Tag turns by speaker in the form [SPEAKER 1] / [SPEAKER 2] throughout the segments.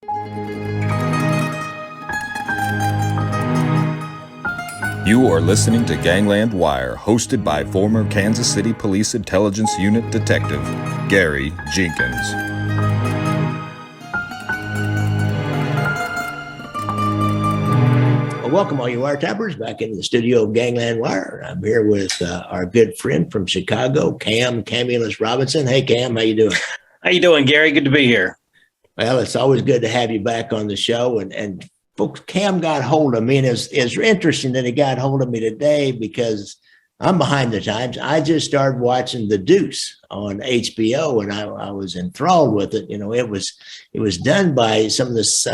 [SPEAKER 1] You are listening to Gangland Wire, hosted by former Kansas City Police Intelligence Unit Detective Gary Jenkins.
[SPEAKER 2] Well, welcome all you wiretappers back into the studio of Gangland Wire. I'm here with our good friend from Chicago, Cam Camulus Robinson. Hey, Cam, how you doing?
[SPEAKER 3] How you doing, Gary? Good to be here.
[SPEAKER 2] Well, it's always good to have you back on the show. And folks, Cam got hold of me, and it's interesting that he got hold of me today because I'm behind the times. I just started watching The Deuce on HBO, and I was enthralled with it. You know, it was done by some of this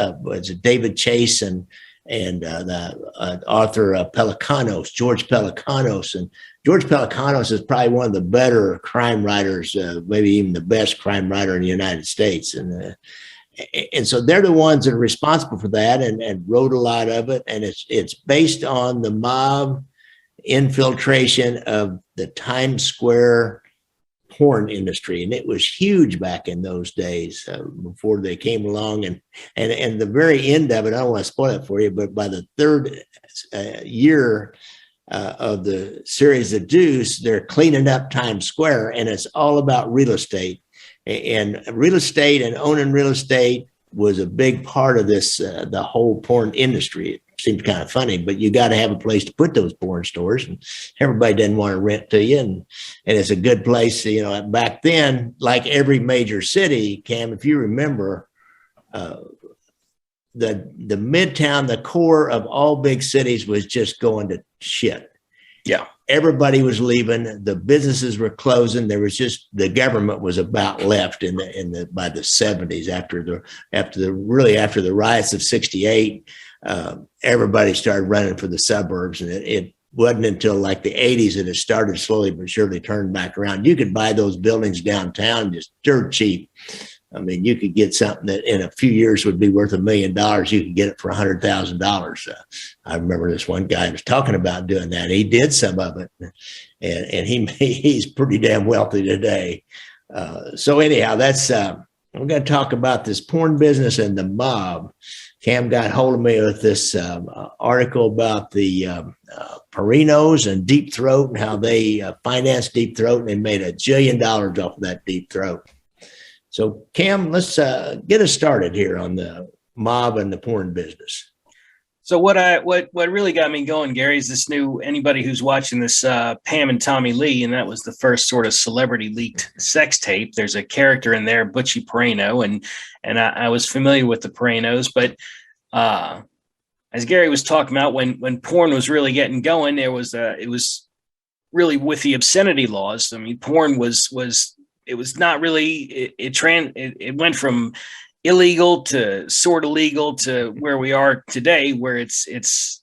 [SPEAKER 2] David Chase and the author Pelicanos, George Pelicanos. And George Pelicanos is probably one of the better crime writers, maybe even the best crime writer in the United States. And so they're the ones that are responsible for that and wrote a lot of it. And it's based on the mob infiltration of the Times Square porn industry. And it was huge back in those days before they came along. And the very end of it, I don't want to spoil it for you, but by the third year of the series, The Deuce, they're cleaning up Times Square, and it's all about real estate. And real estate and owning real estate was a big part of this, the whole porn industry. It seems kind of funny, but you got to have a place to put those porn stores, and everybody doesn't want to rent to you. And it's a good place, you know, back then, like every major city, Cam, if you remember, the Midtown, the core of all big cities was just going to shit.
[SPEAKER 3] Yeah.
[SPEAKER 2] Everybody was leaving. The businesses were closing. There was just, the government was about left by the 70s after the riots of 68. Everybody started running for the suburbs, and it wasn't until like the 80s that it started slowly but surely turning back around. You could buy those buildings downtown just dirt cheap. I mean, you could get something that in a few years would be worth $1 million. You could get it for $100,000. I remember this one guy was talking about doing that. He did some of it, and he's pretty damn wealthy today. So anyhow, that's I'm going to talk about this porn business and the mob. Cam got hold of me with this article about the Perinos and Deep Throat and how they financed Deep Throat, and they made $1 jillion off of that Deep Throat. So, Cam, let's get us started here on the mob and the porn business.
[SPEAKER 3] So what really got me going, Gary, is this new, anybody who's watching this Pam and Tommy Lee, and that was the first sort of celebrity leaked sex tape. There's a character in there, Butchie Peraino, and I was familiar with the Perainos, but as Gary was talking about, when porn was really getting going, it was really with the obscenity laws. I mean, porn was it was not really, it went from illegal to sort of legal to where we are today, where it's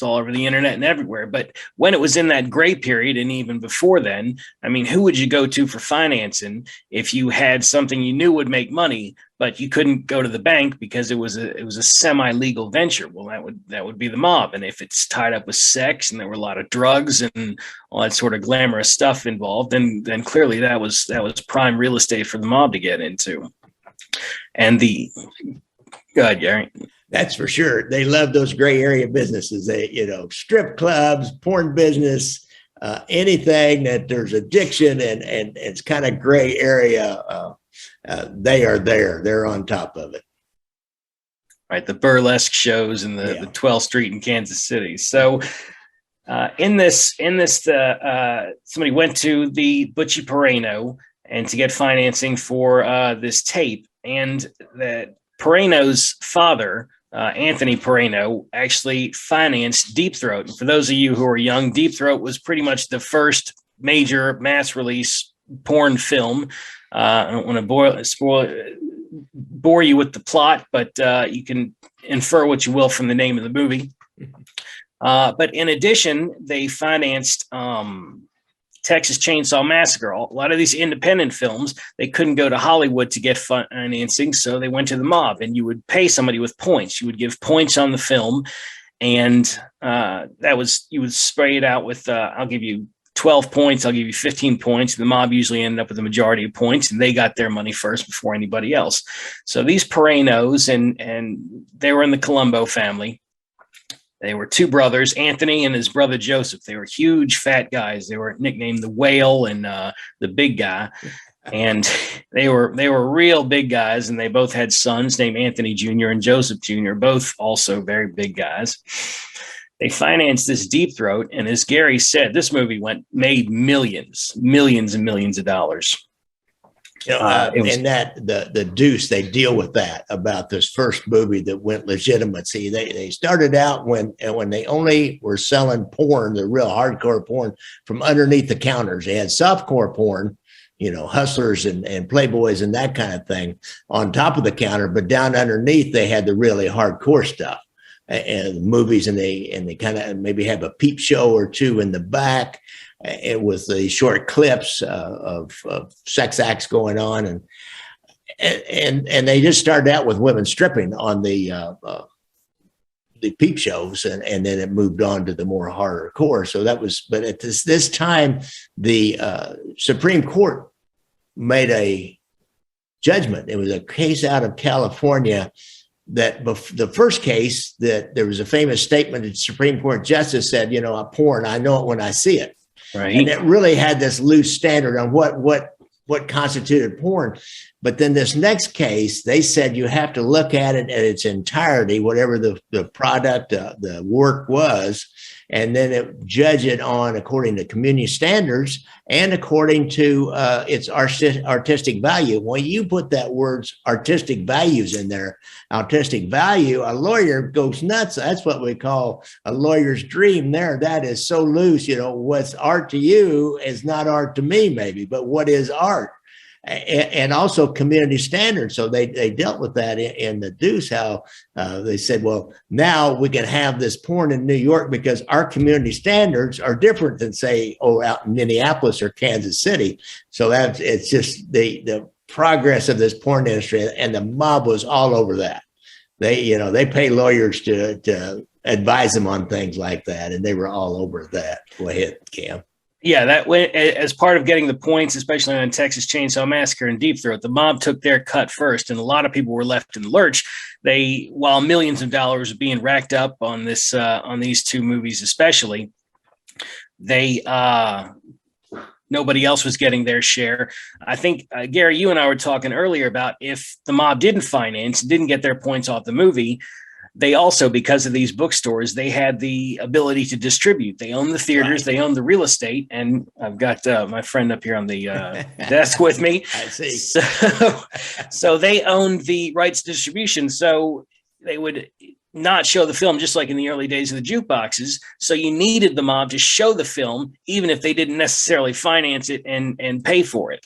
[SPEAKER 3] all over the internet and everywhere. But when it was in that gray period, and even before then, I mean, who would you go to for financing if you had something you knew would make money, but you couldn't go to the bank because it was a semi-legal venture? Well, that would be the mob. And if it's tied up with sex and there were a lot of drugs and all that sort of glamorous stuff involved, then clearly that was prime real estate for the mob to get into. And go ahead, Gary.
[SPEAKER 2] That's for sure. They love those gray area businesses. They, strip clubs, porn business, anything that there's addiction and it's kind of gray area. They are there. They're on top of it.
[SPEAKER 3] Right. The burlesque shows in the 12th Street in Kansas City. So in this, somebody went to the Butchie Peraino and to get financing for this tape, and that Peraino's father, Anthony Peraino, actually financed Deep Throat. And for those of you who are young, Deep Throat was pretty much the first major mass release porn film. I don't want to bore you with the plot, but you can infer what you will from the name of the movie. But in addition, they financed Texas Chainsaw Massacre. A lot of these independent films, they couldn't go to Hollywood to get financing, so they went to the mob, and you would pay somebody with points. You would give points on the film, and you would spray it out with, I'll give you 12 points, I'll give you 15 points. The mob usually ended up with the majority of points, and they got their money first before anybody else. So these Perainos, and they were in the Colombo family. They were two brothers, Anthony and his brother Joseph. They were huge, fat guys. They were nicknamed the Whale and the Big Guy. And they were real big guys, and they both had sons named Anthony Jr. and Joseph Jr., both also very big guys. They financed this Deep Throat, and as Gary said, this movie made millions and millions of dollars.
[SPEAKER 2] And that the Deuce, they deal with that about this first movie that went legitimacy. They started out when they only were selling porn, the real hardcore porn, from underneath the counters. They had softcore porn, hustlers and playboys and that kind of thing on top of the counter, but down underneath they had the really hardcore stuff and movies, and they kind of maybe have a peep show or two in the back. It was the short clips of sex acts going on, and they just started out with women stripping on the peep shows, and then it moved on to the more harder core. So that was, but at this time, the Supreme Court made a judgment. It was a case out of California that the first case, that there was a famous statement that the Supreme Court justice said, porn, I know it when I see it.
[SPEAKER 3] Right.
[SPEAKER 2] And it really had this loose standard on what constituted porn. But then this next case, they said you have to look at it in its entirety, whatever the product, the work was, and then judge it on according to community standards and according to its artistic value. When you put that word's artistic values in there, artistic value, a lawyer goes nuts. That's what we call a lawyer's dream there. That is so loose. What's art to you is not art to me, maybe, but what is art? And also community standards. So they dealt with that in the Deuce, how they said, well, now we can have this porn in New York because our community standards are different than, say, out in Minneapolis or Kansas City. So it's just the progress of this porn industry, and the mob was all over that. They pay lawyers to advise them on things like that, and they were all over that. Go ahead, Cam.
[SPEAKER 3] Yeah, that went as part of getting the points, especially on Texas Chainsaw Massacre and Deep Throat. The mob took their cut first, and a lot of people were left in the lurch. While millions of dollars were being racked up on these two movies, especially, nobody else was getting their share. I think, Gary, you and I were talking earlier about if the mob didn't finance, didn't get their points off the movie, they also, because of these bookstores, they had the ability to distribute. They own the theaters, They own the real estate. And I've got my friend up here on the desk with me.
[SPEAKER 2] I see.
[SPEAKER 3] So they owned the rights to distribution. So they would not show the film, just like in the early days of the jukeboxes. So you needed the mob to show the film, even if they didn't necessarily finance it and pay for it.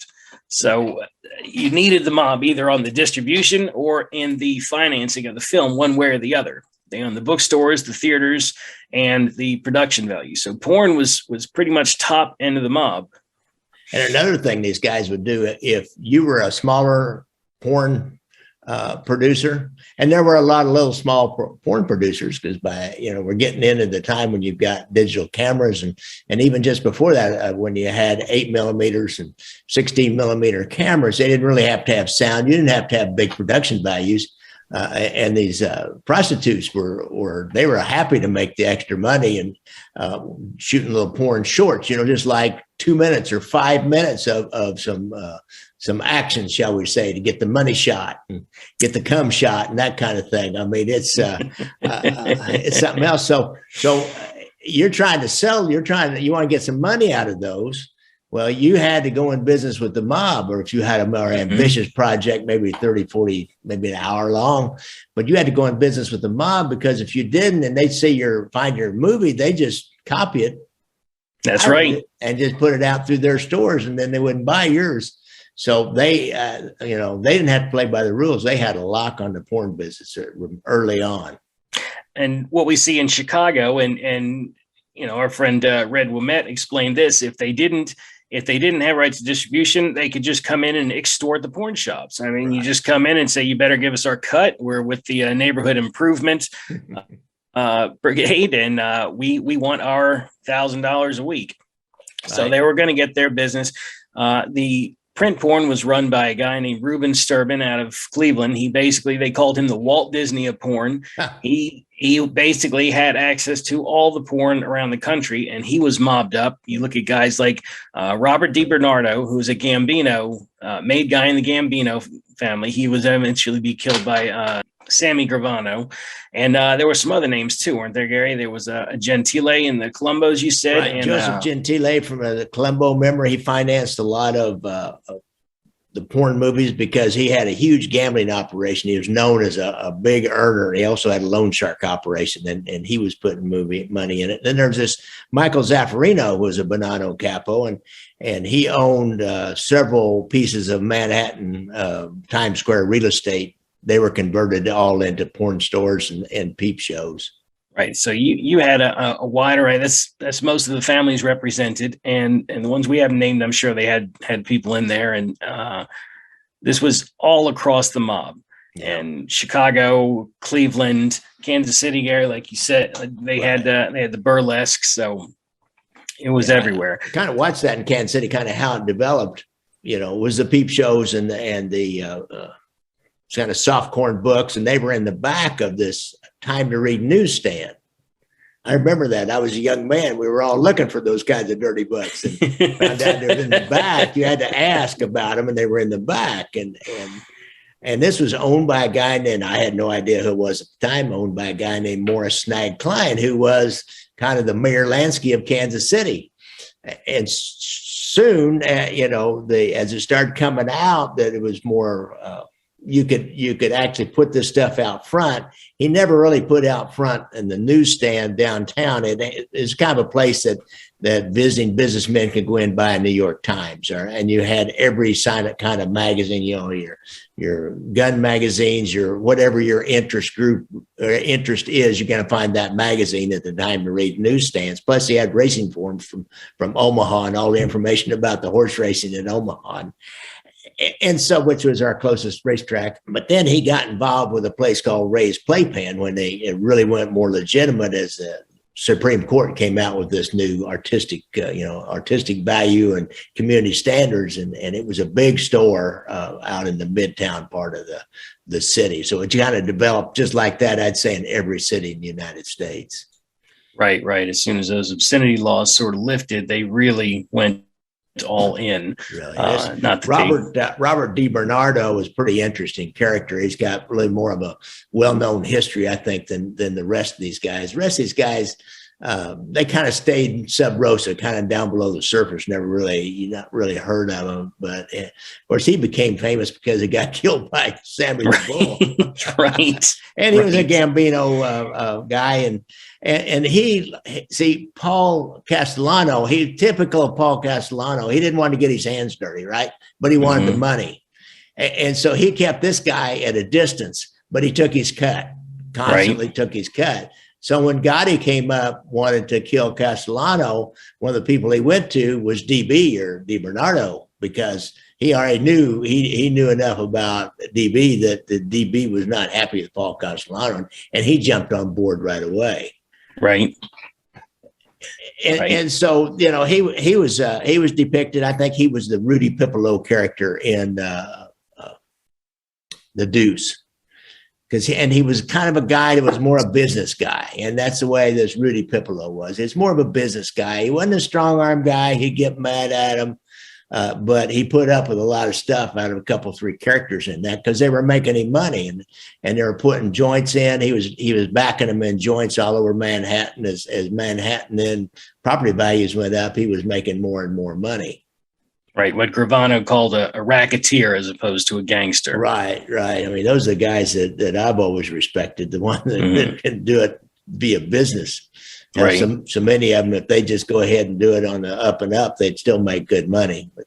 [SPEAKER 3] So you needed the mob either on the distribution or in the financing of the film, one way or the other. They own the bookstores, the theaters, and the production value. So porn was pretty much top end of the mob.
[SPEAKER 2] And another thing these guys would do, if you were a smaller porn producer, and there were a lot of little small porn producers, because we're getting into the time when you've got digital cameras, and even just before that, when you had 8 millimeters and 16 millimeter cameras, they didn't really have to have sound. You didn't have to have big production values. And these prostitutes were happy to make the extra money and shooting little porn shorts, just like 2 minutes or 5 minutes of some action, shall we say, to get the money shot and get the cum shot and that kind of thing. I mean, it's something else. So you're trying to sell, you want to get some money out of those. Well, you had to go in business with the mob, or if you had a more ambitious project, maybe 30, 40, maybe an hour long, but you had to go in business with the mob, because if you didn't, and they'd say find your movie, they just copy it.
[SPEAKER 3] That's right.
[SPEAKER 2] And just put it out through their stores, and then they wouldn't buy yours. So they didn't have to play by the rules. They had a lock on the porn business early on.
[SPEAKER 3] And what we see in Chicago, and our friend Red Wilmette explained this: if they didn't have rights to distribution, they could just come in and extort the porn shops. I mean, You just come in and say, you better give us our cut. We're with the neighborhood improvement brigade, and we want our $1,000 a week. So they were going to get their business. The print porn was run by a guy named Reuben Sturbin out of Cleveland. They called him the Walt Disney of porn. He basically had access to all the porn around the country, and he was mobbed up. You look at guys like Robert DiBernardo, who's a Gambino, made guy in the Gambino family. He was eventually be killed by Sammy Gravano. And there were some other names too, weren't there, Gary? There was a Gentile in the Columbos, you said.
[SPEAKER 2] Right.
[SPEAKER 3] And,
[SPEAKER 2] Joseph Gentile from the Columbo. Remember, he financed a lot of the porn movies because he had a huge gambling operation. He was known as a big earner. He also had a loan shark operation, and he was putting movie money in it. Then there's this Michael Zaffarino, who was a Bonanno capo, and he owned several pieces of Manhattan Times Square real estate. They were converted all into porn stores and peep shows.
[SPEAKER 3] Right. So you had a wide array. That's most of the families represented, and the ones we haven't named, I'm sure they had people in there. And this was all across the mob. Yeah. And Chicago, Cleveland, Kansas City, Gary, like you said, they had the burlesque. So it was everywhere. I
[SPEAKER 2] kind of watched that in Kansas City, kind of how it developed. Was the peep shows and the kind of soft corn books, and they were in the back of this time to read newsstand. I remember that. I was a young man. We were all looking for those kinds of dirty books, and found out they were in the back. You had to ask about them, and they were in the back. And this was owned by a guy, and I had no idea who it was at the time, owned by a guy named Morris Snag Klein, who was kind of the Mayor Lansky of Kansas City. And soon, as it started coming out that it was more you could actually put this stuff out front. He never really put out front in the newsstand downtown. It's kind of a place that visiting businessmen could go in and buy a New York Times, and you had every kind of magazine, your gun magazines, your whatever your interest is, you're going to find that magazine at the time to read newsstands. Plus, he had racing forms from Omaha and all the information about the horse racing in Omaha. And so, which was our closest racetrack. But then he got involved with a place called Ray's Playpen when it really went more legitimate as the Supreme Court came out with this new artistic value and community standards. And it was a big store out in the midtown part of the city. So it kind of developed just like that, I'd say, in every city in the United States.
[SPEAKER 3] Right. As soon as those obscenity laws sort of lifted, they really went all in.
[SPEAKER 2] Really, Robert DiBernardo was a pretty interesting character. He's got really more of a well-known history, I think, than the rest of these guys. The rest of these guys, they kind of stayed sub rosa, kind of down below the surface. Not really heard of them. But of course, he became famous because he got killed by Sammy the Bull.
[SPEAKER 3] Right.
[SPEAKER 2] And he was a Gambino guy, and Paul Castellano, typical of Paul Castellano, he didn't want to get his hands dirty, right? But he wanted the money. And so he kept this guy at a distance, but he took his cut, constantly took his cut. So when Gotti came up, wanted to kill Castellano, one of the people he went to was DB or DiBernardo, because he already knew, he knew enough about DB that the DB was not happy with Paul Castellano, and he jumped on board right away.
[SPEAKER 3] Right.
[SPEAKER 2] And so, he was depicted, I think he was the Rudy Pipolo character in The Deuce. He was kind of a guy that was more a business guy. And that's the way this Rudy Pipolo was. It's more of a business guy. He wasn't a strong arm guy. He'd get mad at him. But he put up with a lot of stuff out of a couple, three characters in that because they were making him money and they were putting joints in. He was backing them in joints all over Manhattan. As Manhattan then property values went up, he was making more and more money.
[SPEAKER 3] Right. What Gravano called a racketeer as opposed to a gangster.
[SPEAKER 2] Right. I mean, those are the guys that I've always respected, the one that can do it via business. Right. So many of them, if they just go ahead and do it on the up and up, they'd still make good money. But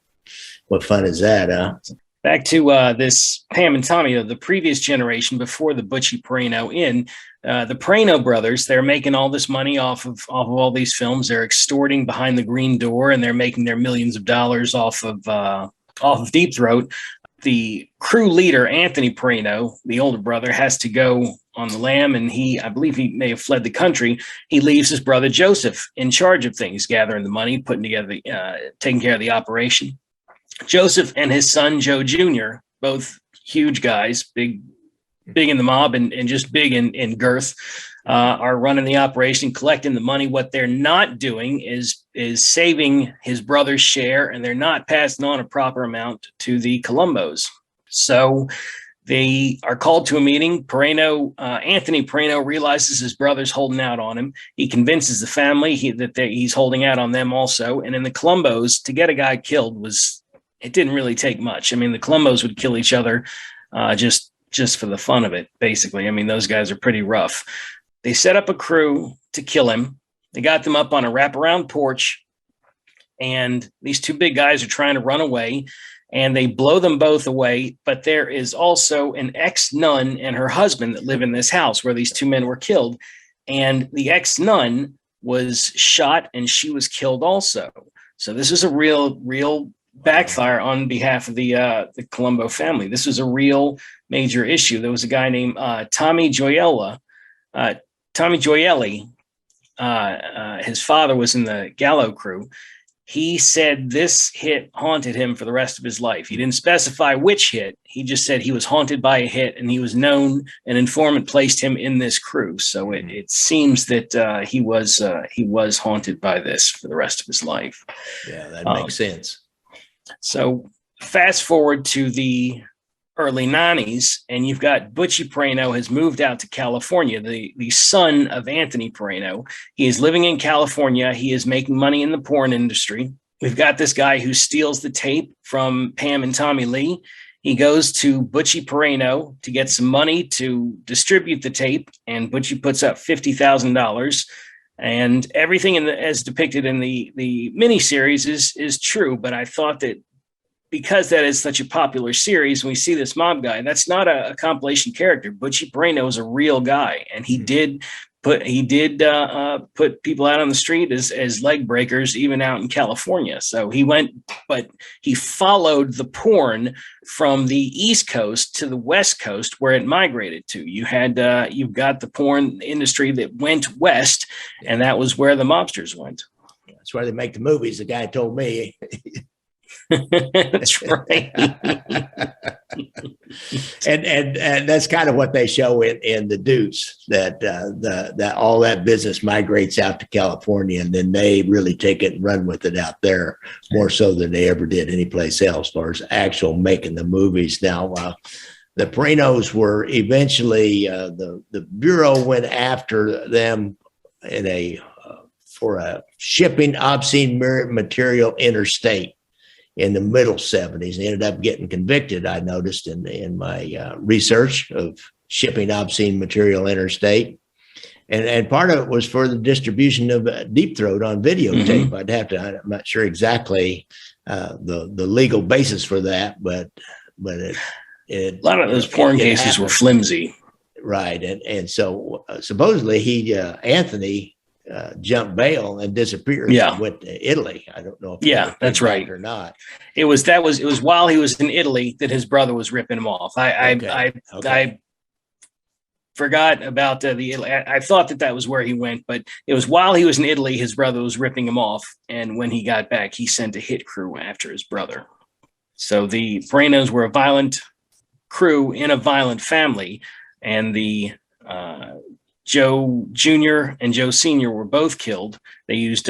[SPEAKER 2] what fun is that, huh?
[SPEAKER 3] Back to this Pam and Tommy, the previous generation before the Butchie Peraino the Peraino brothers, they're making all this money off of all these films. They're extorting behind the green door, and they're making their millions of dollars off of Deep Throat. the crew leader, Anthony Peraino, the older brother, has to go on the lam, and I believe he may have fled the country. He leaves his brother Joseph in charge of things, gathering the money, putting together, taking care of the operation. Joseph and his son Joe Jr., both huge guys, big in the mob and just big in girth, are running the operation, collecting the money. What they're not doing is saving his brother's share, and they're not passing on a proper amount to the Colombos. So they are called to a meeting. Anthony Peraino realizes his brother's holding out on him. He convinces the family that he's holding out on them also. And in the Colombos, to get a guy killed it didn't really take much. I mean, the Colombos would kill each other just for the fun of it, basically. I mean, those guys are pretty rough. They set up a crew to kill him. They got them up on a wraparound porch, and these two big guys are trying to run away, and they blow them both away. But there is also an ex-nun and her husband that live in this house where these two men were killed. And the ex-nun was shot, and she was killed also. So this is a real backfire on behalf of the Colombo family. This was a real major issue. There was a guy named Tommy Gioeli. His father was in the Gallo crew. He said this hit haunted him for the rest of his life. He didn't specify which hit. He just said he was haunted by a hit, and he was known. An informant placed him in this crew. So it seems that he was haunted by this for the rest of his life.
[SPEAKER 2] Yeah, that makes sense.
[SPEAKER 3] So fast forward to the early 90s, and you've got Butchie Peraino has moved out to California, the son of Anthony Peraino. He is living in California. He is making money in the porn industry. We've got this guy who steals the tape from Pam and Tommy Lee. He goes to Butchie Peraino to get some money to distribute the tape, and Butchie puts up $50,000. And everything as depicted in the miniseries is true. But I thought that because that is such a popular series, when we see this mob guy, that's not a compilation character. Butchie Peraino is a real guy, and he did put people out on the street as leg breakers, even out in California. So he went, but he followed the porn from the East Coast to the West Coast, where it migrated to. You've got the porn industry that went west, and that was where the mobsters went.
[SPEAKER 2] That's where they make the movies. The guy told me.
[SPEAKER 3] That's right.
[SPEAKER 2] and that's kind of what they show in the Deuce, that all that business migrates out to California, and then they really take it and run with it out there more so than they ever did anyplace else as far as actual making the movies. Now, the Perainos were eventually the Bureau went after them for shipping obscene material interstate in the middle 70s. They ended up getting convicted, I noticed in my research, of shipping obscene material interstate. And part of it was for the distribution of Deep Throat on videotape. Mm-hmm. I'm not sure exactly the legal basis for that, but a
[SPEAKER 3] lot of those porn cases were flimsy.
[SPEAKER 2] Right. And so supposedly Anthony jumped bail and disappeared. And went to Italy. I don't know if
[SPEAKER 3] that's right
[SPEAKER 2] or not.
[SPEAKER 3] It was while he was in Italy that his brother was ripping him off. I forgot about I thought that was where he went, but it was while he was in Italy, his brother was ripping him off. And when he got back, he sent a hit crew after his brother. So the Perainos were a violent crew in a violent family, and the Joe Jr. and Joe Sr. were both killed. They used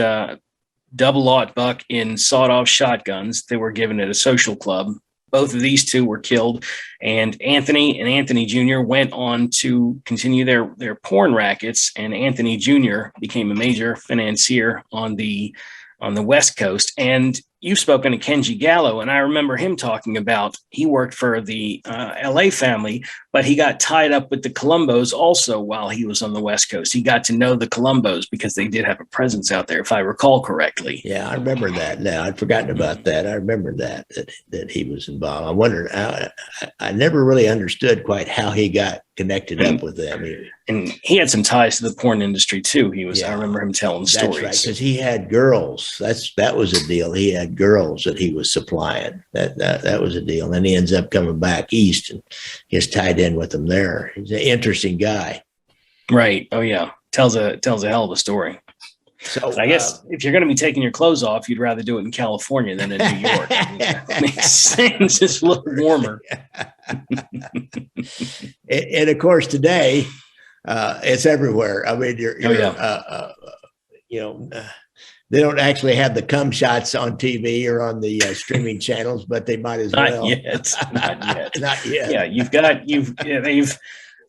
[SPEAKER 3] double-aught buck in sawed-off shotguns. They were given at a social club. Both of these two were killed, and Anthony Jr. went on to continue their porn rackets, and Anthony Jr. became a major financier on the West Coast. And you've spoken to Kenji Gallo, and I remember him talking about he worked for the LA family, but he got tied up with the Colombos also while he was on the West Coast. He got to know the Colombos because they did have a presence out there, if I recall correctly.
[SPEAKER 2] Yeah, I remember that now. I'd forgotten about that. I remember that he was involved. I wondered, I never really understood quite how he got connected up with them.
[SPEAKER 3] And he had some ties to the porn industry too. I remember him telling stories.
[SPEAKER 2] That's right, because he had girls. That was a deal. He had girls that he was supplying. That was a deal. And then he ends up coming back east and gets tied in with them there. He's an interesting guy.
[SPEAKER 3] Right. Oh yeah. Tells a hell of a story. So I guess if you're going to be taking your clothes off, you'd rather do it in California than in New York. Makes sense. It's a little warmer.
[SPEAKER 2] And of course, today it's everywhere. I mean, they don't actually have the cum shots on TV or on the streaming channels, but they might as well.
[SPEAKER 3] Not yet.
[SPEAKER 2] Not yet.
[SPEAKER 3] Yeah,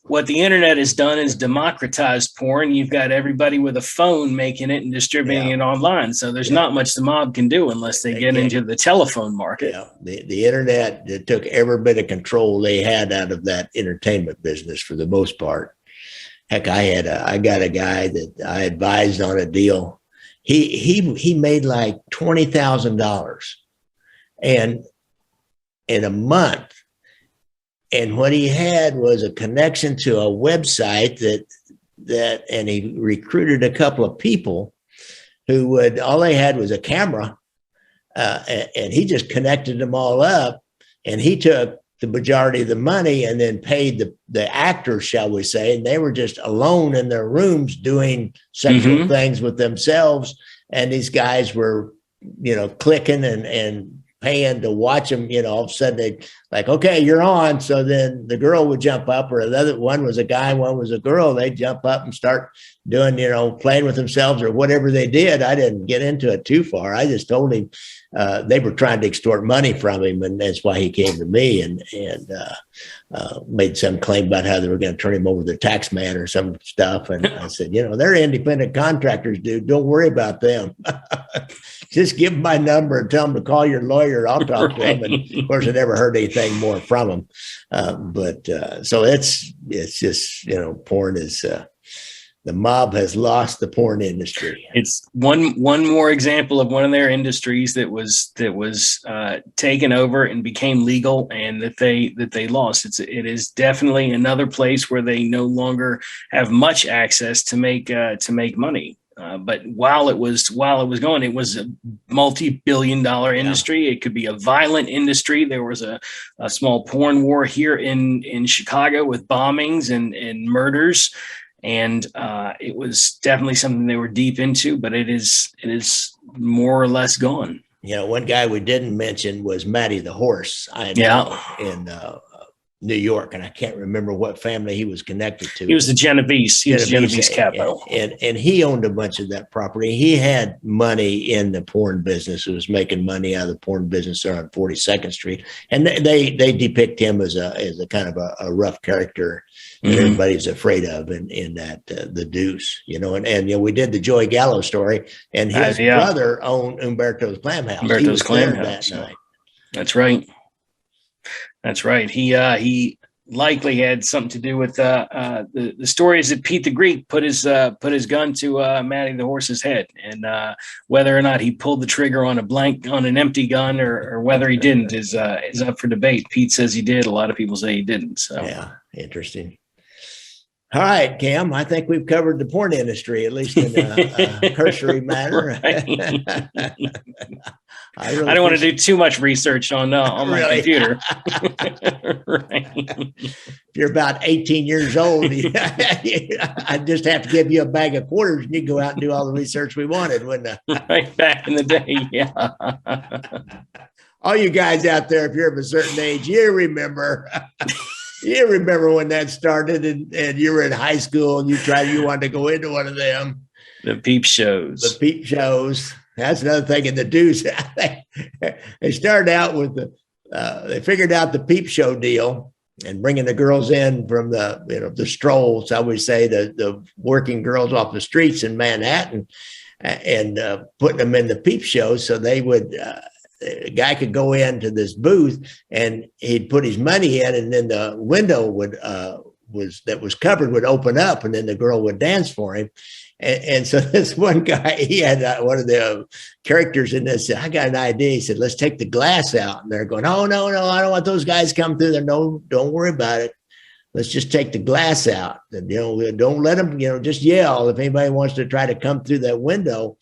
[SPEAKER 3] what the internet has done is democratized porn. You've got everybody with a phone making it and distributing it online. So there's not much the mob can do unless they get into the telephone market.
[SPEAKER 2] Yeah, the internet took every bit of control they had out of that entertainment business for the most part. Heck, I got a guy that I advised on a deal. He made like $20,000 and in a month. And what he had was a connection to a website and he recruited a couple of people who all they had was a camera, and he just connected them all up, and he took the majority of the money and then paid the actors, shall we say, and they were just alone in their rooms doing sexual things with themselves, and these guys were, clicking and paying to watch them. All of a sudden they like, okay, you're on. So then the girl would jump up, or another one was a guy, one was a girl. They'd jump up and start doing, playing with themselves or whatever they did. I didn't get into it too far. I just told him they were trying to extort money from him, and that's why he came to me and made some claim about how they were going to turn him over to the tax man or some stuff. And I said, they're independent contractors, dude. Don't worry about them. Just give them my number and tell them to call your lawyer. I'll talk to them. And of course, I never heard anything more from them. So it's just, porn is, the mob has lost the porn industry.
[SPEAKER 3] It's one more example of one of their industries that was taken over and became legal, and that they lost. It is definitely another place where they no longer have much access to make money. But while it was going, it was a multi-billion-dollar industry. It could be a violent industry. There was a small porn war here in Chicago with bombings and murders. And it was definitely something they were deep into, but it is more or less gone.
[SPEAKER 2] One guy we didn't mention was Matty the Horse. In New York, and I can't remember what family he was connected to.
[SPEAKER 3] He was the Genovese. He was the Genovese capital.
[SPEAKER 2] And he owned a bunch of that property. He had money in the porn business. He was making money out of the porn business there on 42nd Street. And they depict him as a kind of a rough character that everybody's afraid of in that the Deuce, and we did the Joey Gallo story, and his brother owned Umberto's Clam House.
[SPEAKER 3] Umberto's Clam House that night. That's right. He likely had something to do with the stories that Pete the Greek put his gun to Matty the Horse's head, and whether or not he pulled the trigger on an empty gun or whether he didn't is up for debate. Pete says he did. A lot of people say he didn't. So
[SPEAKER 2] yeah, interesting. All right, Cam, I think we've covered the porn industry, at least in a cursory manner.
[SPEAKER 3] I don't want to do too much research on my computer.
[SPEAKER 2] Right. If you're about 18 years old, I just have to give you a bag of quarters and you go out and do all the research we wanted, wouldn't I?
[SPEAKER 3] Right back in the day, yeah.
[SPEAKER 2] All you guys out there, if you're of a certain age, you remember. You remember when that started and you were in high school and you wanted to go into one of them.
[SPEAKER 3] The peep shows.
[SPEAKER 2] That's another thing in the Deuce. They started out with they figured out the peep show deal and bringing the girls in from the strolls. I would say the working girls off the streets in Manhattan and putting them in the peep show. So they would, a guy could go into this booth and he'd put his money in, and then the window was covered would open up, and then the girl would dance for him. And so this one guy, he had one of the characters in this said, I got an idea. He said, let's take the glass out. And they're going, oh, no, I don't want those guys come through there. No, don't worry about it. let's just take the glass out. And, don't let them, just yell if anybody wants to try to come through that window,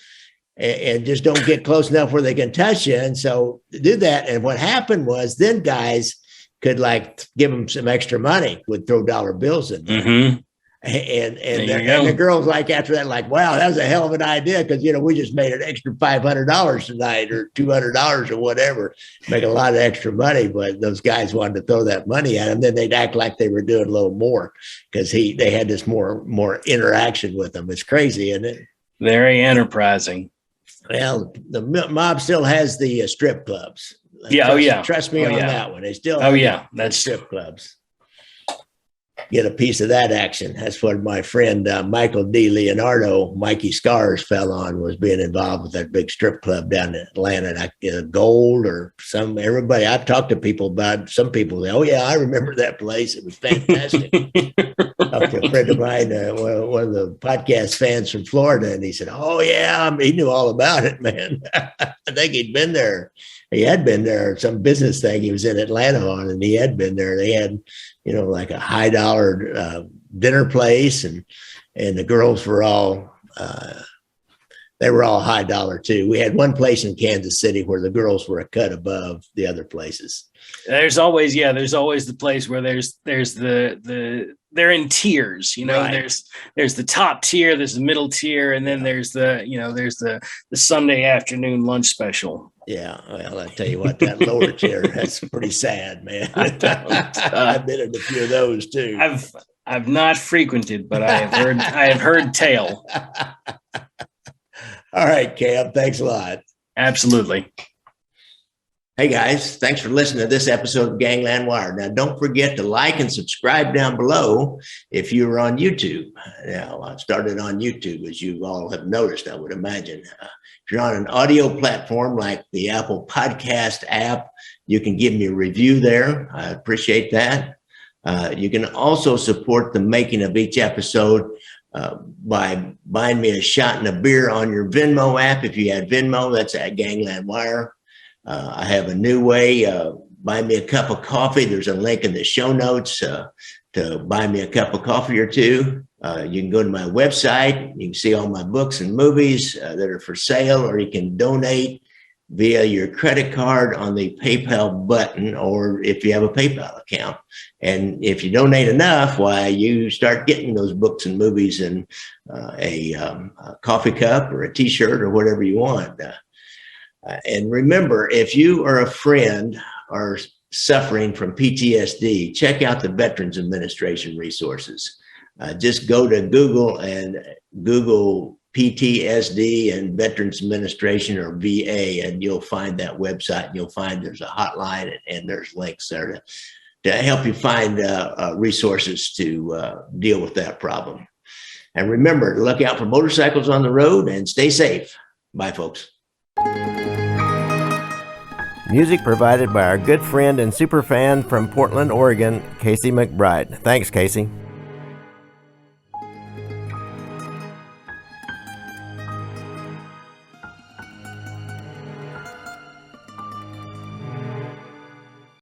[SPEAKER 2] and just don't get close enough where they can touch you. And so do that. And what happened was then guys could like give them some extra money, would throw dollar bills in there.
[SPEAKER 3] Mm-hmm.
[SPEAKER 2] And the girls like after that, like, wow, that was a hell of an idea. Cause we just made an extra $500 tonight or $200 or whatever, make a lot of extra money. But those guys wanted to throw that money at him. Then they'd act like they were doing a little more because they had this more interaction with them. It's crazy, isn't it?
[SPEAKER 3] Very enterprising.
[SPEAKER 2] Well, the mob still has the strip clubs. Trust me on that one. They still have that's strip clubs. Get a piece of that action. That's what my friend Michael D. Leonardo, Mikey Scars, fell on, was being involved with that big strip club down in Atlanta, Gold or everybody. I've talked to people about, some people say, oh yeah, I remember that place. It was fantastic. Talked to a friend of mine, one of the podcast fans from Florida, and he said, oh yeah, he knew all about it, man. I think he'd been there. He had been there, some business thing he was in Atlanta on, and he had been there. They had, like a high dollar dinner place, and the girls were all, they were all high dollar too. We had one place in Kansas City where the girls were a cut above the other places.
[SPEAKER 3] There's always the place where there's they're in tiers, right. There's the top tier, there's the middle tier, and then there's the Sunday afternoon lunch special.
[SPEAKER 2] Yeah, well, I tell you what, that lower tier, that's pretty sad, man. I've been in a few of those too.
[SPEAKER 3] I've not frequented, but I have heard tale.
[SPEAKER 2] All right, Cam, thanks a lot.
[SPEAKER 3] Absolutely.
[SPEAKER 2] Hey guys, thanks for listening to this episode of Gangland Wire. Now, don't forget to like and subscribe down below if you're on YouTube. Now, I started on YouTube, as you all have noticed, I would imagine. If you're on an audio platform like the Apple Podcast app, you can give me a review there. I appreciate that. You can also support the making of each episode by buying me a shot and a beer on your Venmo app. If you had Venmo, that's at Gangland Wire. I have a new way, buy me a cup of coffee. There's a link in the show notes to buy me a cup of coffee or two. You can go to my website. You can see all my books and movies that are for sale, or you can donate via your credit card on the PayPal button, or if you have a PayPal account. And if you donate enough, why, you start getting those books and movies in a coffee cup or a T-shirt or whatever you want. And remember, if you are a friend or suffering from PTSD, check out the Veterans Administration resources. Just go to Google and Google PTSD and Veterans Administration, or VA, and you'll find that website, and you'll find there's a hotline and there's links there to help you find resources to deal with that problem. And remember to look out for motorcycles on the road and stay safe. Bye, folks.
[SPEAKER 4] Music provided by our good friend and super fan from Portland, Oregon, Casey McBride. Thanks, Casey.